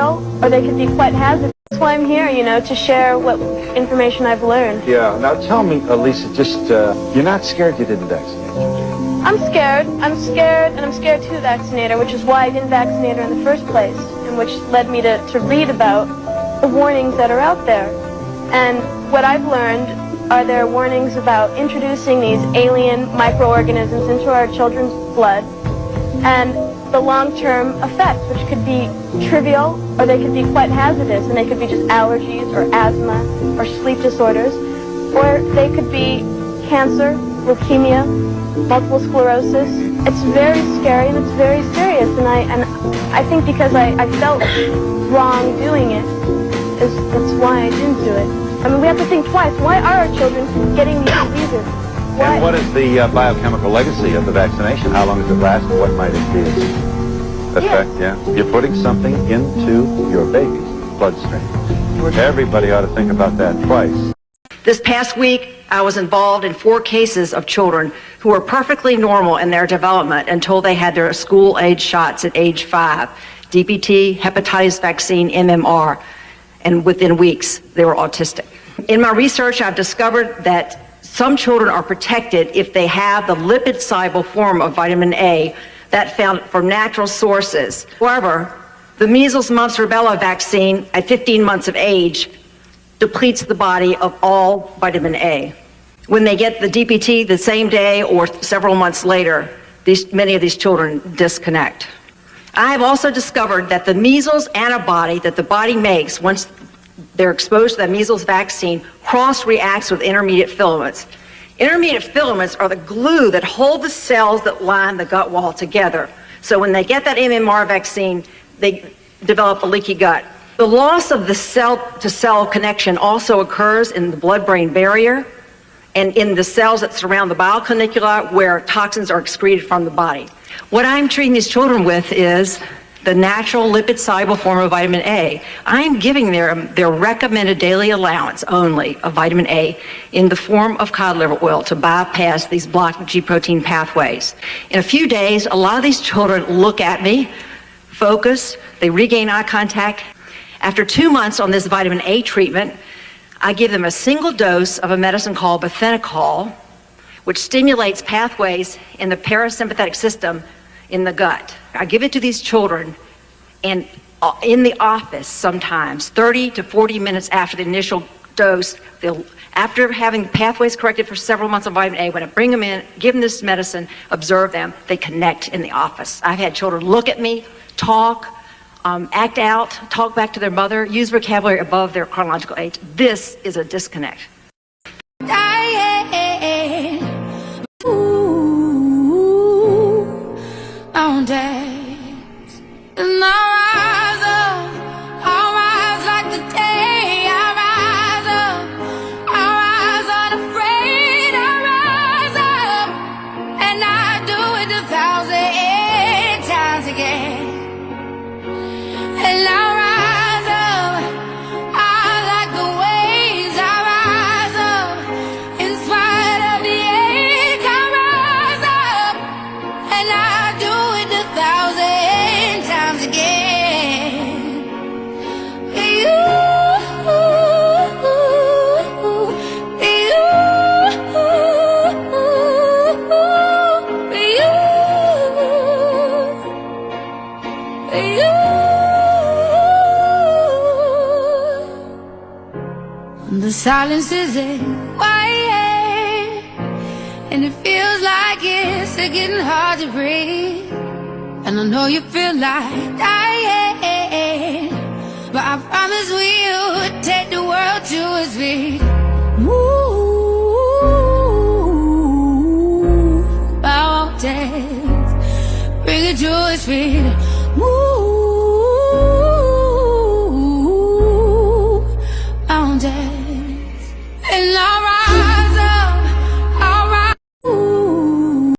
trivial, or they could be quite hazardous. That's why I'm here, you know, to share what information I've learned. Yeah. Now tell me, Lisa, just, you're not scared you didn't vaccinate her? I'm scared, and I'm scared to vaccinate her, which is why I didn't vaccinate her in the first place, and which led me to read about the warnings that are out there. And what I've learned are there warnings about introducing these alien microorganisms into our children's blood, and the long-term effects, which could be trivial, or they could be quite hazardous, and they could be just allergies or asthma or sleep disorders, or they could be cancer, leukemia, multiple sclerosis. It's very scary and it's very serious, and I think because I felt wrong doing it, that's why I didn't do it. I mean, we have to think twice. Why are our children getting these diseases? Why? And what is the biochemical legacy of the vaccination? How long does it last, and what might it be? Effect, yeah. You're putting something into your baby's bloodstream. Everybody ought to think about that twice. This past week, I was involved in 4 cases of children who were perfectly normal in their development until they had their school-age shots at age 5, DPT, hepatitis vaccine, MMR, and within weeks, they were autistic. In my research, I've discovered that some children are protected if they have the lipid-soluble form of vitamin A that found from natural sources. However, the measles, mumps, rubella vaccine at 15 months of age depletes the body of all vitamin A. When they get the DPT the same day or several months later, many of these children disconnect. I have also discovered that the measles antibody that the body makes once they're exposed to the measles vaccine cross-reacts with intermediate filaments. Intermediate filaments are the glue that hold the cells that line the gut wall together. So when they get that MMR vaccine, they develop a leaky gut. The loss of the cell-to-cell connection also occurs in the blood-brain barrier and in the cells that surround the bile canicula where toxins are excreted from the body. What I'm treating these children with is the natural lipid-soluble form of vitamin A. I'm giving their recommended daily allowance only of vitamin A in the form of cod liver oil to bypass these blocked G protein pathways. In a few days, a lot of these children look at me, focus, they regain eye contact. After 2 months on this vitamin A treatment, I give them a single dose of a medicine called bethenacol, which stimulates pathways in the parasympathetic system in the gut. I give it to these children, and in the office sometimes, 30 to 40 minutes after the initial dose, after having pathways corrected for several months of vitamin A, when I bring them in, give them this medicine, observe them, they connect in the office. I've had children look at me, talk, act out, talk back to their mother, use vocabulary above their chronological age. This is a disconnect. On days, and I rise like the day. I rise unafraid. I rise up, and I do it 1,000 times again. And I rise up, I like the waves. I rise up, in spite of the ache. I rise up, and I do 1,000 times again. The silence is quiet, and it feels like it's getting hard to breathe. And I know you feel like dying, but I promise we'll take the world to its feet. Move mountains, bring it to its feet.